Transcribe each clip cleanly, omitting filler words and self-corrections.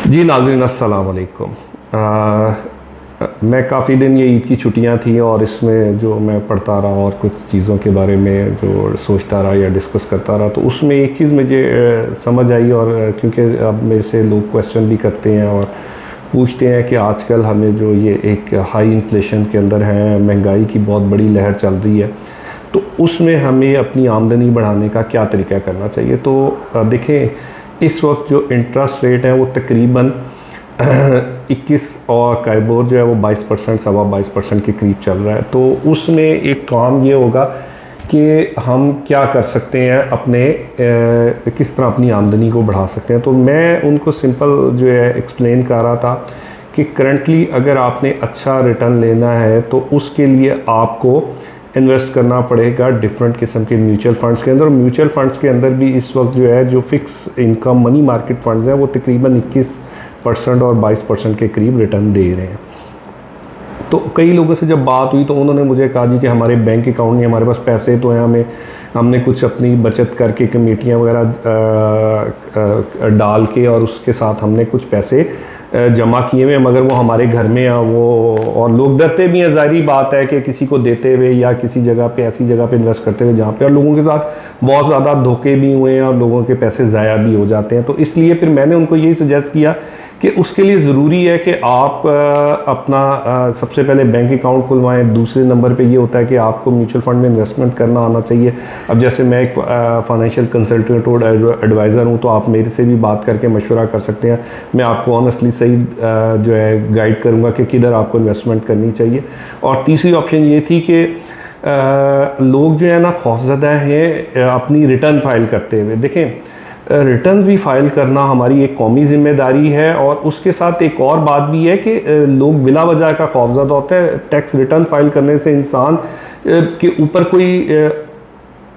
जी नाज़रीन अस्सलाम वालेकुम। मैं काफ़ी दिन ये ईद की छुट्टियां थी और इसमें जो मैं पढ़ता रहा और कुछ चीज़ों के बारे में जो सोचता रहा या डिस्कस करता रहा, तो उसमें एक चीज़ मुझे समझ आई। और क्योंकि अब मेरे से लोग क्वेश्चन भी करते हैं और पूछते हैं कि आजकल हमें जो ये एक हाई इन्फ्लेशन के अंदर है, महंगाई की बहुत बड़ी लहर चल रही है, तो उसमें हमें अपनी आमदनी बढ़ाने का क्या तरीका करना चाहिए। तो देखें, इस वक्त जो इंटरेस्ट रेट है वो तकरीबन 21 और काइबोर जो है वो 22%, सवा 22% के करीब चल रहा है। तो उसमें एक काम ये होगा कि हम क्या कर सकते हैं, अपने किस तरह अपनी आमदनी को बढ़ा सकते हैं। तो मैं उनको सिंपल जो है एक्सप्लेन कर रहा था कि करंटली अगर आपने अच्छा रिटर्न लेना है तो उसके लिए आपको इन्वेस्ट करना पड़ेगा डिफरेंट किस्म के म्यूचुअल फंड्स के अंदर। म्यूचुअल फंड्स के अंदर भी इस वक्त जो है जो fix income money market funds हैं वो तकरीबन 21% और 22% के करीब रिटर्न दे रहे हैं। तो कई लोगों से जब बात हुई तो उन्होंने मुझे कहा जी कि हमारे बैंक अकाउंट नहीं, हमारे पास पैसे तो हैं, हमने कुछ अपनी बचत करके कमेटियाँ वगैरह डाल के और उसके साथ हमने कुछ पैसे जमा किए हुए, मगर वो हमारे घर में वो, और लोग डरते भी हैं। ज़ाहिरी बात है कि किसी को देते हुए या किसी जगह पे, ऐसी जगह पे इन्वेस्ट करते हुए जहाँ पे, और लोगों के साथ बहुत ज़्यादा धोखे भी हुए हैं और लोगों के पैसे ज़ाया भी हो जाते हैं। तो इसलिए फिर मैंने उनको यही सजेस्ट किया कि उसके लिए ज़रूरी है कि आप अपना सबसे पहले बैंक अकाउंट खुलवाएं। दूसरे नंबर पे ये होता है कि आपको म्यूचुअल फंड में इन्वेस्टमेंट करना आना चाहिए। अब जैसे मैं एक फाइनेंशियल कंसल्टेंट और एडवाइज़र हूँ, तो आप मेरे से भी बात करके मशवरा कर सकते हैं। मैं आपको ऑनेस्टली सही जो है गाइड करूँगा कि किधर आपको इन्वेस्टमेंट करनी चाहिए। और तीसरी ऑप्शन ये थी कि लोग जो है ना खौफज़दा हैं अपनी रिटर्न फाइल करते हुए। देखें, रिटर्न भी फाइल करना हमारी एक कौमी ज़िम्मेदारी है, और उसके साथ एक और बात भी है कि लोग बिला वजह का खौफज़दा होता है। टैक्स रिटर्न फाइल करने से इंसान के ऊपर कोई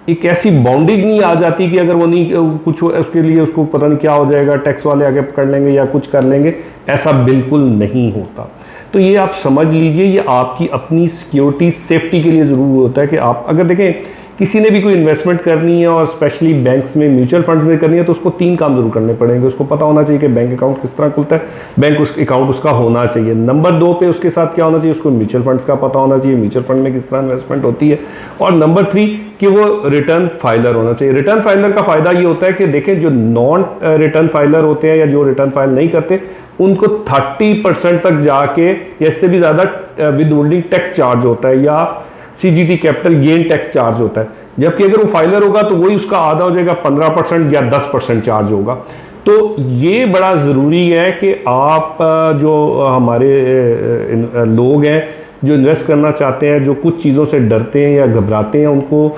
एक ऐसी बाउंडिंग नहीं आ जाती कि अगर वो नहीं कुछ उसके लिए उसको पता नहीं क्या हो जाएगा, टैक्स वाले आगे पकड़ लेंगे या कुछ कर लेंगे। ऐसा बिल्कुल नहीं होता। तो ये आप समझ लीजिए, ये आपकी अपनी सिक्योरिटी सेफ्टी के लिए ज़रूर होता है कि आप अगर देखें किसी ने भी कोई इन्वेस्टमेंट करनी है और स्पेशली बैंक्स में, म्यूचुअल फंड्स में करनी है, तो उसको 3 काम जरूर करने पड़ेंगे। उसको पता होना चाहिए कि बैंक अकाउंट किस तरह खुलता है, बैंक अकाउंट उसका होना चाहिए। नंबर 2 पे उसके साथ क्या होना चाहिए, उसको म्यूचुअल फंड्स का पता होना चाहिए, म्यूचुअल फंड में किस तरह इन्वेस्टमेंट होती है। और नंबर 3 कि वो रिटर्न फाइलर होना चाहिए। रिटर्न फाइलर का फ़ायदा ये होता है कि देखें, जो नॉन रिटर्न फाइलर होते हैं या जो रिटर्न फाइल नहीं करते, उनको 30% तक जाके या इससे भी ज़्यादा विद होल्डिंग टैक्स चार्ज होता है या CGT capital gain tax charge होता है। जबकि अगर वो फाइलर होगा तो वही उसका आधा हो जाएगा, 15% या 10% चार्ज होगा। तो ये बड़ा ज़रूरी है कि आप जो हमारे लोग हैं जो इन्वेस्ट करना चाहते हैं, जो कुछ चीज़ों से डरते हैं या घबराते हैं, उनको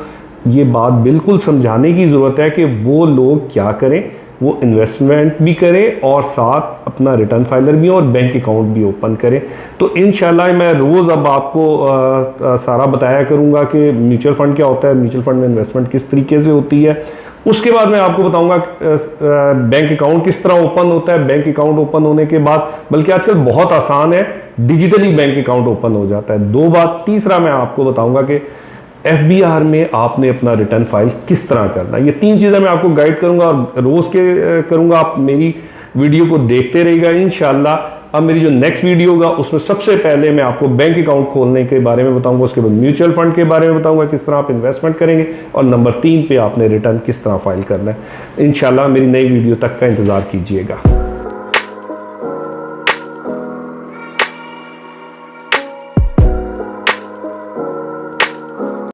ये बात बिल्कुल समझाने की ज़रूरत है कि वो लोग क्या करें, वो इन्वेस्टमेंट भी करें और साथ अपना रिटर्न फाइलर भी और बैंक अकाउंट भी ओपन करें। तो इंशाल्लाह मैं रोज़ अब आपको सारा बताया करूँगा कि म्यूचुअल फ़ंड क्या होता है, म्यूचुअल फ़ंड में इन्वेस्टमेंट किस तरीके से होती है। उसके बाद मैं आपको बताऊंगा बैंक अकाउंट किस तरह ओपन होता है। बैंक अकाउंट ओपन होने के बाद, बल्कि आजकल बहुत आसान है, डिजिटली बैंक अकाउंट ओपन हो जाता है। 2 बात। तीसरा मैं आपको बताऊंगा कि FBR में आपने अपना रिटर्न फाइल किस तरह करना है। ये 3 चीज़ें मैं आपको गाइड करूंगा और रोज़ के करूंगा। आप मेरी वीडियो को देखते रहिएगा इंशाल्लाह। अब मेरी जो नेक्स्ट वीडियो होगा उसमें सबसे पहले मैं आपको बैंक अकाउंट खोलने के बारे में बताऊंगा, उसके बाद म्यूचुअल फंड के बारे में बताऊंगा किस तरह आप इन्वेस्टमेंट करेंगे, और नंबर 3 पे आपने रिटर्न किस तरह फाइल करना है। इंशाल्लाह मेरी नई वीडियो तक का इंतज़ार कीजिएगा।